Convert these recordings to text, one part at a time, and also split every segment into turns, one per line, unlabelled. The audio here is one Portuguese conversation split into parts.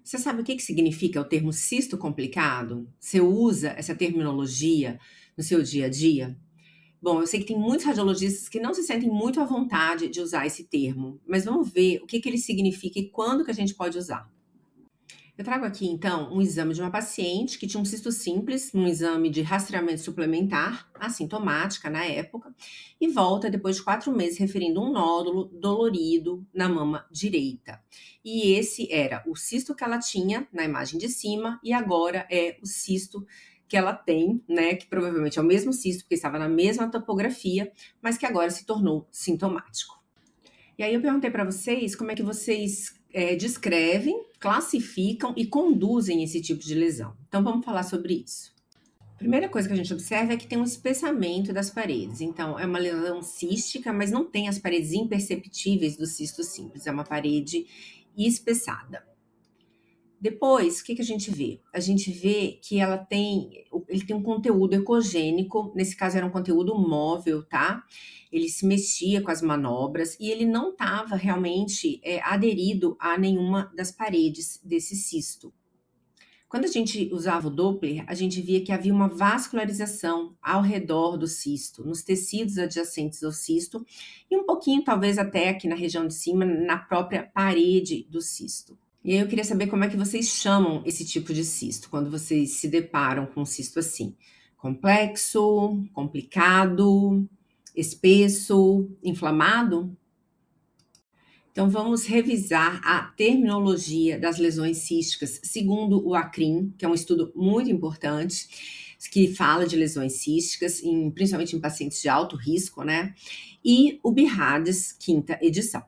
Você sabe o que significa o termo cisto complicado? Você usa essa terminologia no seu dia a dia? Bom, eu sei que tem muitos radiologistas que não se sentem muito à vontade de usar esse termo, mas vamos ver o que ele significa e quando que a gente pode usar. Eu trago aqui, então, um exame de uma paciente que tinha um cisto simples, um exame de rastreamento suplementar, assintomática na época, e volta depois de 4 meses referindo um nódulo dolorido na mama direita. E esse era o cisto que ela tinha na imagem de cima, e agora é o cisto que ela tem, né, que provavelmente é o mesmo cisto, porque estava na mesma topografia, mas que agora se tornou sintomático. E aí eu perguntei para vocês como é que vocês descrevem, classificam e conduzem esse tipo de lesão. Então vamos falar sobre isso. Primeira coisa que a gente observa é que tem um espessamento das paredes. Então é uma lesão cística, mas não tem as paredes imperceptíveis do cisto simples. É uma parede espessada. Depois, o que a gente vê? A gente vê que ele tem um conteúdo ecogênico, nesse caso era um conteúdo móvel, tá? Ele se mexia com as manobras e ele não estava realmente aderido a nenhuma das paredes desse cisto. Quando a gente usava o Doppler, a gente via que havia uma vascularização ao redor do cisto, nos tecidos adjacentes ao cisto e um pouquinho, talvez até aqui na região de cima, na própria parede do cisto. E aí eu queria saber como é que vocês chamam esse tipo de cisto, quando vocês se deparam com um cisto assim. Complexo, complicado, espesso, inflamado? Então vamos revisar a terminologia das lesões císticas segundo o ACRIM, que é um estudo muito importante, que fala de lesões císticas, principalmente em pacientes de alto risco, né? E o BIRADS, quinta edição.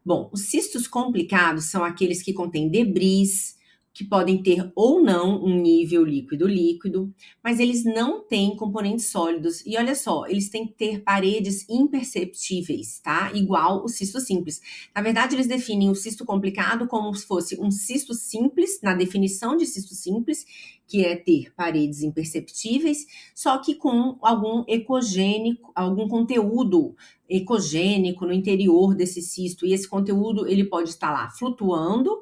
Bom, os cistos complicados são aqueles que contêm debris, que podem ter ou não um nível líquido-líquido, mas eles não têm componentes sólidos. E olha só, eles têm que ter paredes imperceptíveis, tá? Igual o cisto simples. Na verdade, eles definem o cisto complicado como se fosse um cisto simples, na definição de cisto simples, que é ter paredes imperceptíveis, só que com algum ecogênico, algum conteúdo ecogênico no interior desse cisto, e esse conteúdo ele pode estar lá flutuando,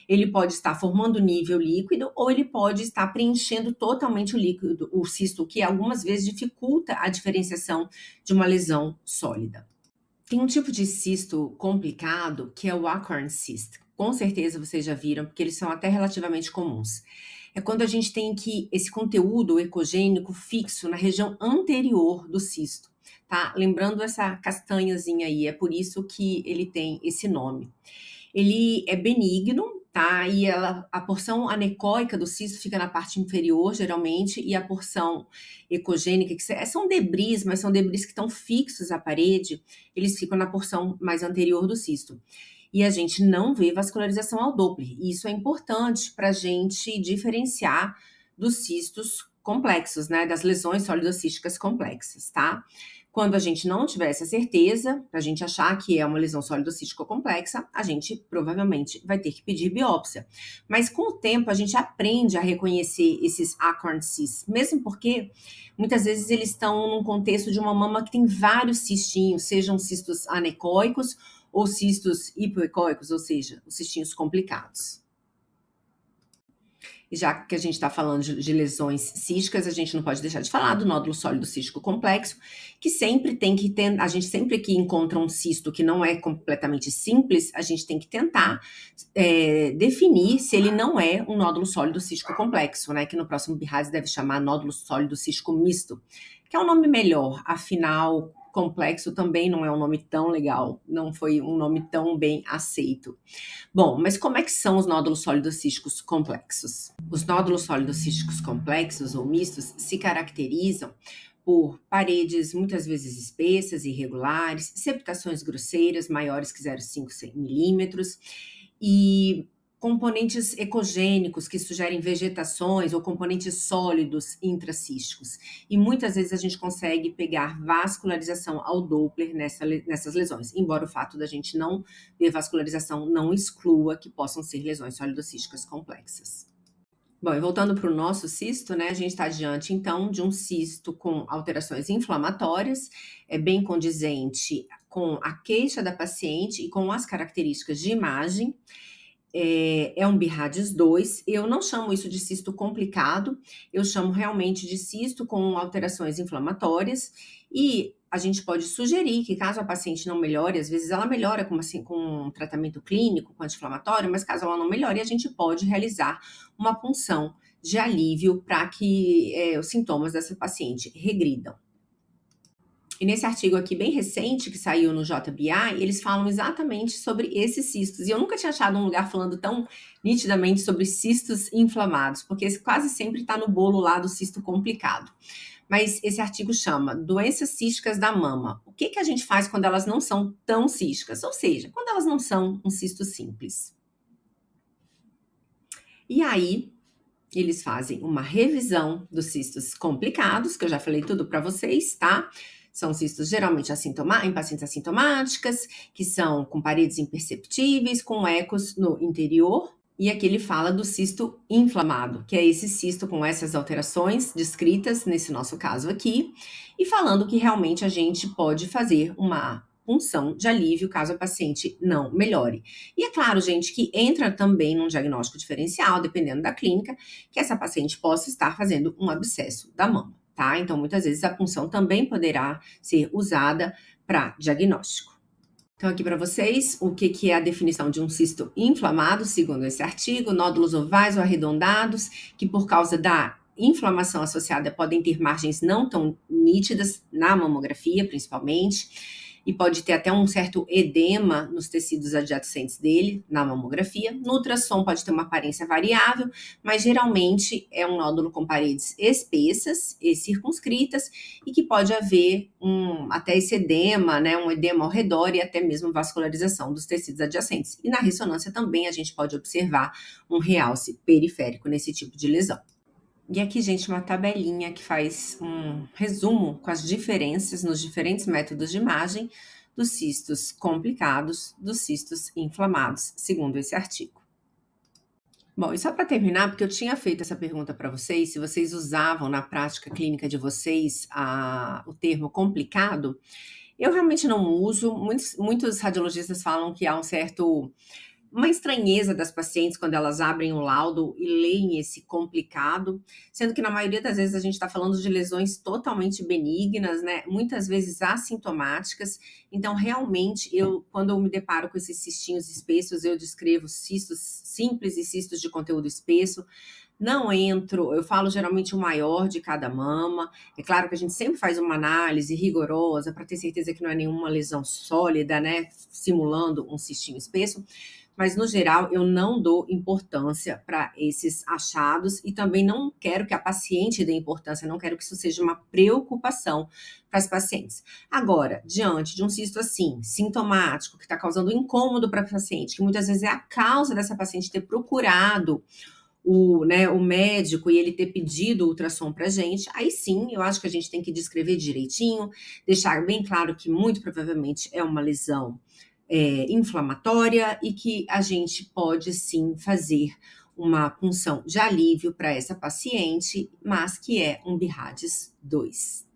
ele pode estar formando nível líquido, ou ele pode estar preenchendo totalmente o líquido, o cisto, que algumas vezes dificulta a diferenciação de uma lesão sólida. Tem um tipo de cisto complicado que é o Acorn Cyst. Com certeza vocês já viram, porque eles são até relativamente comuns. É quando a gente tem esse conteúdo ecogênico fixo na região anterior do cisto, tá? Lembrando essa castanhazinha aí, é por isso que ele tem esse nome. Ele é benigno, tá? E a porção anecoica do cisto fica na parte inferior, geralmente, e a porção ecogênica, que são debris, mas são debris que estão fixos à parede, eles ficam na porção mais anterior do cisto. E a gente não vê vascularização ao Doppler. E isso é importante para a gente diferenciar dos cistos complexos, né? Das lesões sólidocísticas complexas, tá? Quando a gente não tiver essa certeza, a gente achar que é uma lesão sólidocística complexa, a gente provavelmente vai ter que pedir biópsia. Mas com o tempo a gente aprende a reconhecer esses Acorn Cysts, mesmo porque muitas vezes eles estão num contexto de uma mama que tem vários cistinhos, sejam cistos anecoicos ou cistos hipoecoicos, ou seja, os cistinhos complicados. E já que a gente está falando de lesões císticas, a gente não pode deixar de falar do nódulo sólido cístico complexo, que sempre tem que ter, a gente sempre que encontra um cisto que não é completamente simples, a gente tem que tentar definir se ele não é um nódulo sólido cístico complexo, né? Que no próximo BIRADS deve chamar nódulo sólido cístico misto, que é um nome melhor, afinal, complexo também não é um nome tão legal, não foi um nome tão bem aceito. Bom, mas como é que são os nódulos sólido-císticos complexos? Os nódulos sólido-císticos complexos ou mistos se caracterizam por paredes muitas vezes espessas e irregulares, septações grosseiras maiores que 0,5 milímetros e componentes ecogênicos que sugerem vegetações ou componentes sólidos intracísticos. E muitas vezes a gente consegue pegar vascularização ao Doppler nessas lesões, embora o fato da gente não ver vascularização não exclua que possam ser lesões sólidocísticas complexas. Bom, e voltando para o nosso cisto, né, a gente está diante, então, de um cisto com alterações inflamatórias, é bem condizente com a queixa da paciente e com as características de imagem. é um BIRADS 2. Eu não chamo isso de cisto complicado, eu chamo realmente de cisto com alterações inflamatórias, e a gente pode sugerir que caso a paciente não melhore, às vezes ela melhora com um tratamento clínico, com anti-inflamatório, mas caso ela não melhore, a gente pode realizar uma punção de alívio para que os sintomas dessa paciente regridam. E nesse artigo aqui bem recente que saiu no JBI, eles falam exatamente sobre esses cistos. E eu nunca tinha achado um lugar falando tão nitidamente sobre cistos inflamados, porque esse quase sempre está no bolo lá do cisto complicado. Mas esse artigo chama Doenças Císticas da Mama. O que a gente faz quando elas não são tão císticas? Ou seja, quando elas não são um cisto simples. E aí, eles fazem uma revisão dos cistos complicados, que eu já falei tudo para vocês, tá? São cistos geralmente em pacientes assintomáticas, que são com paredes imperceptíveis, com ecos no interior. E aqui ele fala do cisto inflamado, que é esse cisto com essas alterações descritas nesse nosso caso aqui, e falando que realmente a gente pode fazer uma punção de alívio caso a paciente não melhore. E é claro, gente, que entra também num diagnóstico diferencial, dependendo da clínica, que essa paciente possa estar fazendo um abscesso da mama, tá? Então, muitas vezes a punção também poderá ser usada para diagnóstico. Então, aqui para vocês, o que é a definição de um cisto inflamado, segundo esse artigo: nódulos ovais ou arredondados, que por causa da inflamação associada podem ter margens não tão nítidas na mamografia, principalmente, e pode ter até um certo edema nos tecidos adjacentes dele, na mamografia. No ultrassom pode ter uma aparência variável, mas geralmente é um nódulo com paredes espessas e circunscritas, e que pode haver até esse edema, né, um edema ao redor e até mesmo vascularização dos tecidos adjacentes. E na ressonância também a gente pode observar um realce periférico nesse tipo de lesão. E aqui, gente, uma tabelinha que faz um resumo com as diferenças nos diferentes métodos de imagem dos cistos complicados, dos cistos inflamados, segundo esse artigo. Bom, e só para terminar, porque eu tinha feito essa pergunta para vocês, se vocês usavam na prática clínica de vocês o termo complicado, eu realmente não uso. Muitos radiologistas falam que há uma estranheza das pacientes quando elas abrem o laudo e leem esse complicado, sendo que na maioria das vezes a gente está falando de lesões totalmente benignas, né? Muitas vezes assintomáticas. Então, realmente, quando eu me deparo com esses cistinhos espessos, eu descrevo cistos simples e cistos de conteúdo espesso. Não entro, eu falo geralmente o maior de cada mama. É claro que a gente sempre faz uma análise rigorosa para ter certeza que não é nenhuma lesão sólida, né? Simulando um cistinho espesso. Mas, no geral, eu não dou importância para esses achados e também não quero que a paciente dê importância, não quero que isso seja uma preocupação para as pacientes. Agora, diante de um cisto assim, sintomático, que está causando incômodo para a paciente, que muitas vezes é a causa dessa paciente ter procurado o médico e ele ter pedido o ultrassom para a gente, aí sim, eu acho que a gente tem que descrever direitinho, deixar bem claro que muito provavelmente é uma lesão inflamatória e que a gente pode sim fazer uma punção de alívio para essa paciente, mas que é um BIRADS 2.